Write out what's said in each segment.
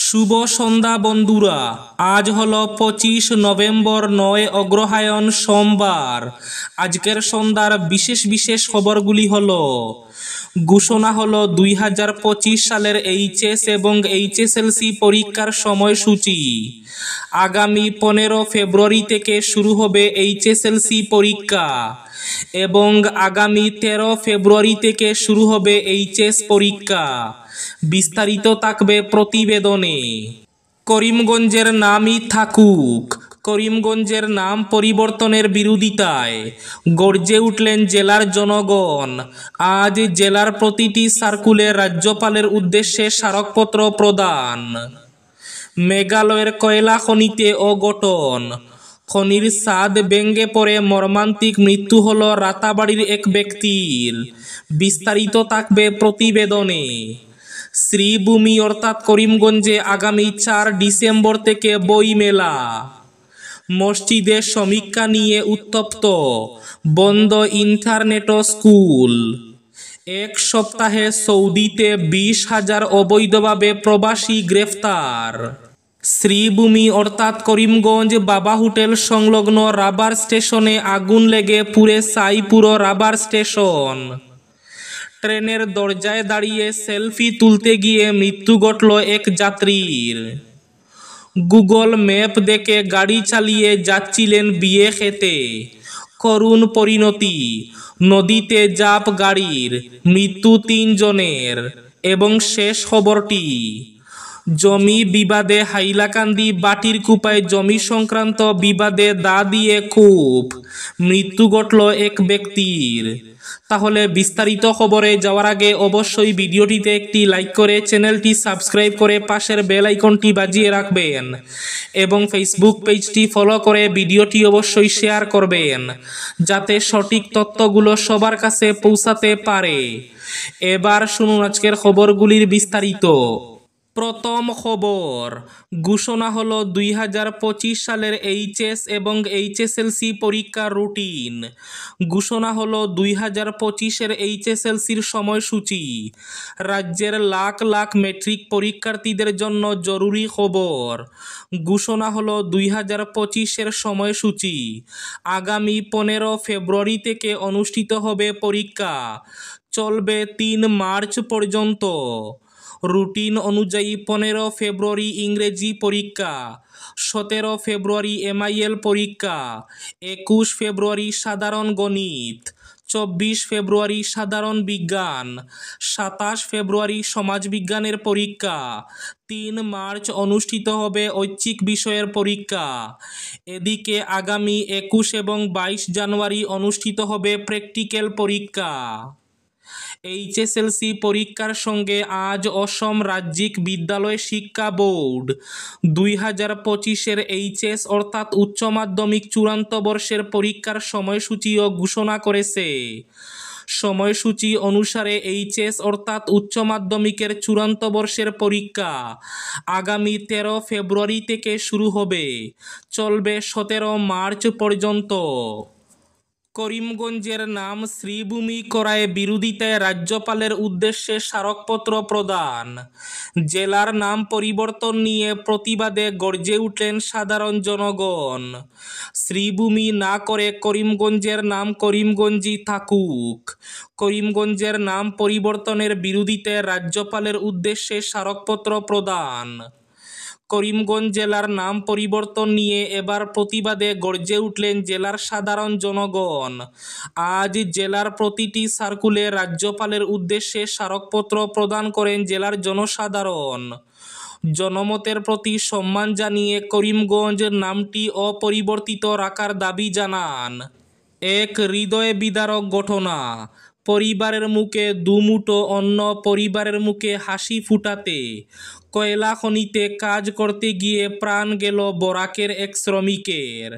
শুভ সন্ধ্যা বন্ধুরা। আজ হলো 25 নভেম্বর, 9 অগ্রহায়ণ, সোমবার। আজকের সন্ধ্যার বিশেষ বিশেষ খবরগুলি হলো: ঘোষণা হলো 2025 সালের এইচএস এবং এইচএসএলসি পরীক্ষার সময়সূচি। আগামী 15 ফেব্রুয়ারি থেকে শুরু হবে এইচএসএলসি পরীক্ষা এবং আগামী 13 ফেব্রুয়ারি থেকে শুরু হবে এইচএস পরীক্ষা। বিস্তারিত থাকবে প্রতিবেদনে। করিমগঞ্জের নামই থাকুক। করিমগঞ্জের নাম পরিবর্তনের বিরোধিতায় গর্জে উঠলেন জেলার জনগণ। আজ জেলার প্রতিটি সার্কুলে রাজ্যপালের উদ্দেশ্যে স্মারকপত্র প্রদান। মেঘালয়ের কয়লা খনিতে অঘটন। খনির ছাদ ভেঙে পড়ে মর্মান্তিক মৃত্যু হল রাতাবাড়ির এক ব্যক্তির। বিস্তারিত থাকবে প্রতিবেদনে। শ্রীভূমি অর্থাৎ করিমগঞ্জে আগামী 4 ডিসেম্বর থেকে বই মেলা। মসজিদে সমীক্ষা নিয়ে উত্তপ্ত, বন্ধ ইন্টারনেট ও স্কুল। এক সপ্তাহে সৌদিতে 20,000 অবৈধভাবে প্রবাসী গ্রেফতার। শ্রীভূমি অর্থাৎ করিমগঞ্জ বাবা হোটেল সংলগ্ন রাবার স্টেশনে আগুন লেগে পুড়ে ছাই পুরো রাবার স্টেশন। ট্রেনের দরজায় দাঁড়িয়ে সেলফি তুলতে গিয়ে মৃত্যু ঘটল এক যাত্রীর। গুগল ম্যাপ দেখে গাড়ি চালিয়ে যাচ্ছিলেন বিয়ে খেতে, করুণ পরিণতি। নদীতে ঝাঁপ গাড়ির, মৃত্যু 3 জনের। এবং শেষ খবরটি, জমি বিবাদে হাইলাকান্দি বাটিরকুপায় জমি সংক্রান্ত বিবাদে দা দিয়ে খুব মৃত্যু ঘটল এক ব্যক্তির। তাহলে বিস্তারিত খবরে যাওয়ার আগে অবশ্যই ভিডিওটিতে একটি লাইক করে চ্যানেলটি সাবস্ক্রাইব করে পাশের বেল আইকনটি বাজিয়ে রাখবেন এবং ফেসবুক পেজটি ফলো করে ভিডিওটি অবশ্যই শেয়ার করবেন যাতে সঠিক তথ্যগুলো সবার কাছে পৌঁছাতে পারে। এবার শুনুন আজকের খবরগুলির বিস্তারিত। প্রথম খবর, ঘোষণা হলো 2025 সালের এইচএস এবং এইচএসএলসি পরীক্ষার রুটিন। ঘোষণা হলো 2025-এর এইচএসএলসির সময়সূচি। রাজ্যের লাখ লাখ মেট্রিক পরীক্ষার্থীদের জন্য জরুরি খবর। ঘোষণা হলো 2025-এর সময়সূচি। আগামী 15 ফেব্রুয়ারি থেকে অনুষ্ঠিত হবে পরীক্ষা, চলবে 3 মার্চ পর্যন্ত। রুটিন অনুযায়ী 15 ফেব্রুয়ারি ইংরেজি পরীক্ষা, 17 ফেব্রুয়ারি এমআইএল পরীক্ষা, 21 ফেব্রুয়ারি সাধারণ গণিত, 24 ফেব্রুয়ারি সাধারণ বিজ্ঞান, 27 ফেব্রুয়ারি সমাজবিজ্ঞানের পরীক্ষা, 3 মার্চ অনুষ্ঠিত হবে ঐচ্ছিক বিষয়ের পরীক্ষা। এদিকে আগামী 21 এবং 22 জানুয়ারি অনুষ্ঠিত হবে প্র্যাকটিক্যাল পরীক্ষা। এইচএসএলসি পরীক্ষার সঙ্গে আজ অসম রাজ্যিক বিদ্যালয় শিক্ষা বোর্ড 2025-এর এইচএস অর্থাৎ উচ্চ মাধ্যমিক চূড়ান্ত বর্ষের পরীক্ষার সময়সূচিও ঘোষণা করেছে। সময়সূচি অনুসারে এইচএস অর্থাৎ উচ্চ মাধ্যমিকের চূড়ান্ত বর্ষের পরীক্ষা আগামী 13 ফেব্রুয়ারি থেকে শুরু হবে, চলবে 17 মার্চ পর্যন্ত। করিমগঞ্জের নাম শ্রীভূমি করায় বিরোধিতায় রাজ্যপালের উদ্দেশ্যে স্মারকপত্র প্রদান। জেলার নাম পরিবর্তন নিয়ে প্রতিবাদে গর্জে উঠলেন সাধারণ জনগণ। শ্রীভূমি না করে করিমগঞ্জের নাম করিমগঞ্জই থাকুক। করিমগঞ্জের নাম পরিবর্তনের বিরোধিতায় রাজ্যপালের উদ্দেশ্যে স্মারকপত্র প্রদান। করিমগঞ্জ জেলার নাম পরিবর্তন নিয়ে এবার প্রতিবাদে গর্জে উঠলেন জেলার সাধারণ জনগণ। আজ জেলার প্রতিটি সার্কুলে রাজ্যপালের উদ্দেশ্যে স্মারকপত্র প্রদান করেন জেলার জনসাধারণ। জনমতের প্রতি সম্মান জানিয়ে করিমগঞ্জ নামটি অপরিবর্তিত রাখার দাবি জানান। এক হৃদয় বিদারক ঘটনা। পরিবারের মুখে দুমুঠো অন্ন, পরিবারের মুখে হাসি ফুটাতে কয়লা খনিতে কাজ করতে গিয়ে প্রাণ গেল বরাকের এক শ্রমিকের।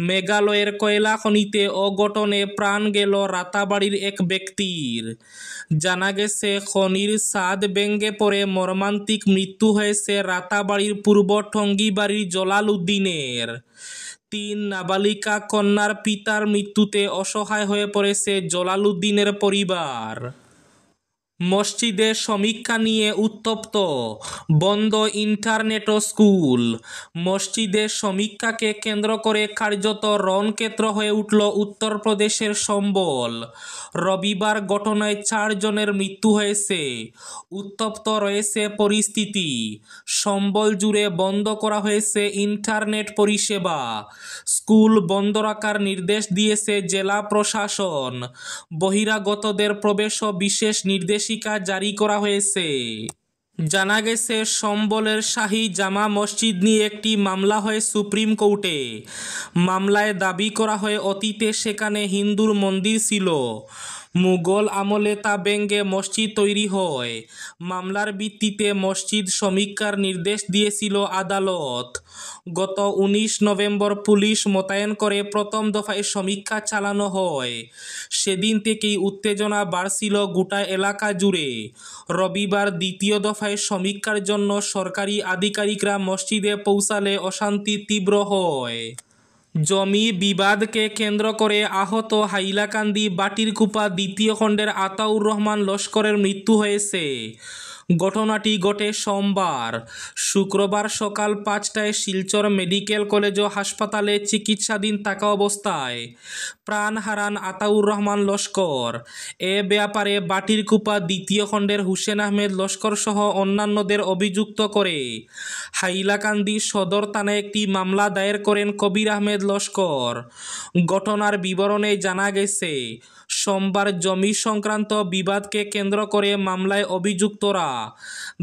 মেঘালয়ের কয়লা খনিতে অঘটনে প্রাণ গেল রাতাবাড়ির এক ব্যক্তির। জানা গেছে, খনির ছাদ ভেঙে পড়ে মর্মান্তিক মৃত্যু হয়েছে রাতাবাড়ির পূর্ব টঙ্গিবাড়ির জলাল উদ্দিনের। 3 নাবালিকা কন্যার পিতার মৃত্যুতে অসহায় হয়ে পড়েছে জলাল উদ্দিনের পরিবার। মসজিদে সমীক্ষা নিয়ে উত্তপ্ত, বন্ধ ইন্টারনেট ও স্কুল। মসজিদে সমীক্ষাকে কেন্দ্র করে কার্যত রণক্ষেত্র হয়ে উঠল উত্তরপ্রদেশের সম্বল। রবিবার ঘটনায় 4 জনের মৃত্যু হয়েছে। উত্তপ্ত রয়েছে পরিস্থিতি। সম্বল জুড়ে বন্ধ করা হয়েছে ইন্টারনেট পরিষেবা। স্কুল বন্ধ রাখার নির্দেশ দিয়েছে জেলা প্রশাসন। বহিরাগতদের প্রবেশও বিশেষ নির্দেশিকা জারি করা হয়েছে। জানা গেছে, সম্বলের শাহী জামা মসজিদ নিয়ে একটি মামলা হয় সুপ্রিম কোর্টে। মামলায় দাবি করা হয় অতীতে সেখানে হিন্দুর মন্দির ছিল। মুঘল আমলে তা ভেঙে মসজিদ তৈরি হয়। মামলার ভিত্তিতে মসজিদ সমীক্ষার নির্দেশ দিয়েছিল আদালত। গত 19 নভেম্বর পুলিশ মোতায়েন করে প্রথম দফায় সমীক্ষা চালানো হয়। সেদিন থেকেই উত্তেজনা বাড়ছিল গোটা এলাকা জুড়ে। রবিবার দ্বিতীয় দফায় সমীক্ষার জন্য সরকারি আধিকারিকরা মসজিদে পৌঁছালে অশান্তি তীব্র হয়। জমি বিবাদকে কেন্দ্র করে আহত হাইলাকান্দি বাটিরকুপা দ্বিতীয় খণ্ডের আতাউর রহমান লস্করের মৃত্যু হয়েছে। ঘটনাটি ঘটে সোমবার। শুক্রবার সকাল 5টায় শিলচর মেডিকেল কলেজ ও হাসপাতালে চিকিৎসাধীন থাকা অবস্থায় প্রাণ হারান আতাউর রহমান লস্কর। এ ব্যাপারে বাটিরকুপা দ্বিতীয় খণ্ডের হুসেন আহমেদ লস্কর সহ অন্যান্যদের অভিযুক্ত করে হাইলাকান্দি সদর থানায় একটি মামলা দায়ের করেন কবির আহমেদ লস্কর। ঘটনার বিবরণে জানা গেছে, সোমবার জমি সংক্রান্ত বিবাদকে কেন্দ্র করে মামলায় অভিযুক্তরা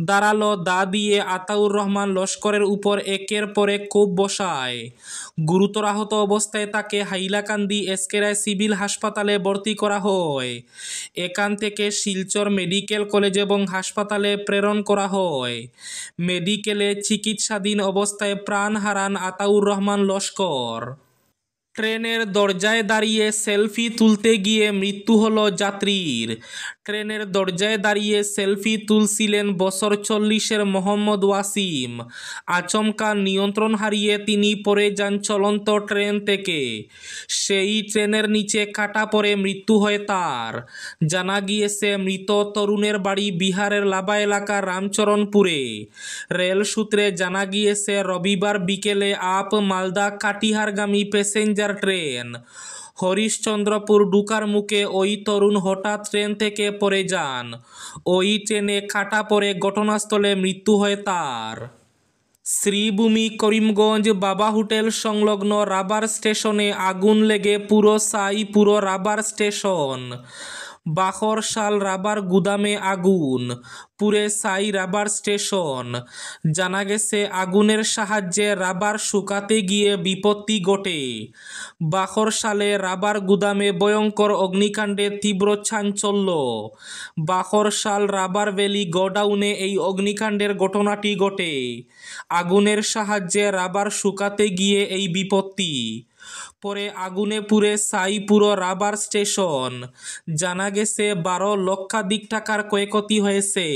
ধারালো দা দিয়ে আতাউর রহমান লস্করের উপর একের পর এক কোপ বসায়। গুরুতর আহত অবস্থায় তাকে হাইলাকান্দি এসকে রায় সিভিল হাসপাতালে ভর্তি করা হয়। এখান থেকে শিলচর মেডিকেল কলেজ এবং হাসপাতালে প্রেরণ করা হয়। মেডিকেলে চিকিৎসাধীন অবস্থায় প্রাণ হারান আতাউর রহমান লস্কর। ট্রেনের দরজায় দাঁড়িয়ে সেলফি তুলতে গিয়ে মৃত্যু হলো যাত্রীর। ট্রেনের দরজায় দাঁড়িয়ে সেলফি তুলছিলেন বছর 40-এর মোহাম্মদ ওয়াসিম। আচমকা নিয়ন্ত্রণ হারিয়ে তিনি পড়ে যান চলন্ত ট্রেন থেকে। সেই ট্রেনের নিচে কাটা পড়ে মৃত্যু হয় তার। জানা গিয়েছে, মৃত তরুণের বাড়ি বিহারের লাবা এলাকার রামচরণপুরে। রেল সূত্রে জানা গিয়েছে, রবিবার বিকেলে আপ মালদা কাটিহারগামী প্যাসেঞ্জার ট্রেন হরিশ্চন্দ্রপুর ঢুকার মুখে ওই তরুণ হঠাৎ ট্রেন থেকে পড়ে যান। ওই ট্রেনে কাটা পড়ে ঘটনাস্থলে মৃত্যু হয় তার। শ্রীভূমি করিমগঞ্জ বাবা হোটেল সংলগ্ন রাবার স্টেশনে আগুন লেগে পুরো রাবার স্টেশন। বাখরশাল রাবার গুদামে আগুন, পুরে সাই রাবার স্টেশন। জানা গেছে, আগুনের সাহায্যে রাবার শুকাতে গিয়ে বিপত্তি ঘটে। বাখরশালে রাবার গুদামে ভয়ঙ্কর অগ্নিকাণ্ডে তীব্র চাঞ্চল্য। বাখরশাল রাবার ভ্যালি গোডাউনে এই অগ্নিকাণ্ডের ঘটনাটি ঘটে। আগুনের সাহায্যে রাবার শুকাতে গিয়ে এই বিপত্তি। পরে আগুনে পুড়ে ছাই পুরো রাবার স্টেশন। জানা গেছে, 12 লক্ষাধিক টাকার ক্ষয়ক্ষতি হয়েছে।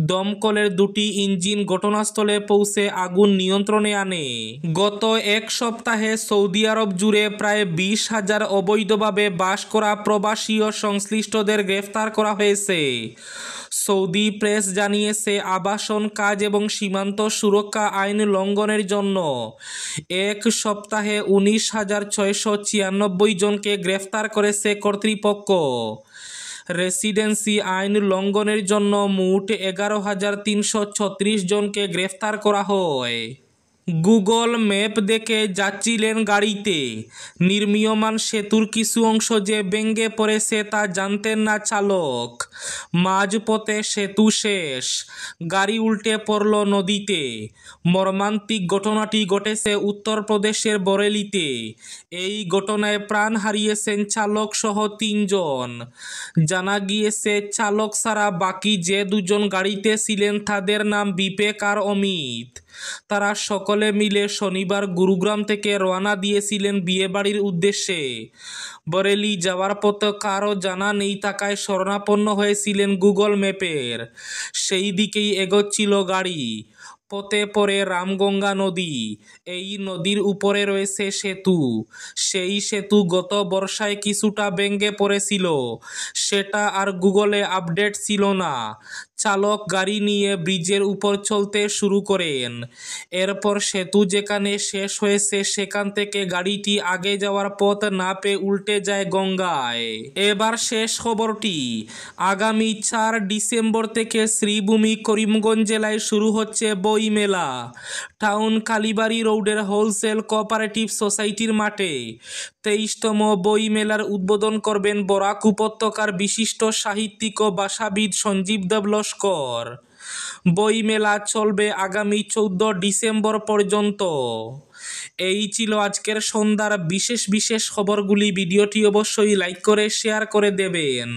দমকলের 2টি ইঞ্জিন ঘটনাস্থলে পৌঁছে আগুন নিয়ন্ত্রণে আনে। গত এক সপ্তাহে সৌদি আরব জুড়ে প্রায় 20,000 অবৈধভাবে বাস করা প্রবাসী ও সংশ্লিষ্টদের গ্রেফতার করা হয়েছে। সৌদি প্রেস জানিয়েছে, আবাসন কাজ এবং সীমান্ত সুরক্ষা আইন লঙ্ঘনের জন্য এক সপ্তাহে 19,696 জনকে গ্রেফতার করেছে কর্তৃপক্ষ। রেসিডেন্সি আইন লঙ্ঘনের জন্য মোট 11,336 জনকে গ্রেফতার করা হয়। গুগল ম্যাপ দেখে যাচ্ছিলেন গাড়িতে। নির্মীয়মান সেতুর কিছু অংশ যে ভেঙে পড়েছে তা জানতেন না চালক। মাঝপথে সেতু শেষ, গাড়ি উল্টে পড়ল নদীতে। মর্মান্তিক ঘটনাটি ঘটেছে উত্তরপ্রদেশের বরেলিতে। এই ঘটনায় প্রাণ হারিয়েছেন চালক সহ 3 জন। জানা গিয়েছে, চালক ছাড়া বাকি যে 2 জন গাড়িতে ছিলেন তাদের নাম বিবেক আর অমিত। তারা সকলে মিলে শনিবার গুরুগ্রাম থেকে রওনা দিয়েছিলেন বিয়েবাড়ির উদ্দেশ্যে। বরেলি যাওয়ার পথে কারও জানা নেই থাকায় শরণাপন্ন হয়েছিলেন গুগল ম্যাপের। সেই দিকেই এগোচ্ছিল গাড়ি। পথে পড়ে রামগঙ্গা নদী। এই নদীর উপরে রয়েছে সেতু। সেই সেতু গত বর্ষায় কিছুটা ভেঙে পড়েছিল, সেটা আর গুগলে আপডেট ছিল না। চালক গাড়ি নিয়ে ব্রিজের উপর চলতে শুরু করেন। এরপর সেতু যেখানে শেষ হয়েছে সেখান থেকে গাড়িটি আগে যাওয়ার পথ না পেয়ে উল্টে যায় গঙ্গায়। এবার শেষ খবরটি। আগামী 4 ডিসেম্বর থেকে শ্রীভূমি করিমগঞ্জ জেলায় শুরু হচ্ছে বই মেলা। টাউন কালীবাড়ি রোডের হোলসেল কোঅপারেটিভ সোসাইটির মাঠে 23তম বই মেলার উদ্বোধন করবেন বরাক উপত্যকার বিশিষ্ট সাহিত্যিক ও ভাষাবিদ সঞ্জীব দেব লস্কর। বই মেলা চলবে আগামী 14 ডিসেম্বর পর্যন্ত। এই ছিল আজকের সন্ধ্যার বিশেষ খবরগুলি। ভিডিওটি অবশ্যই লাইক করে শেয়ার করে দেবেন।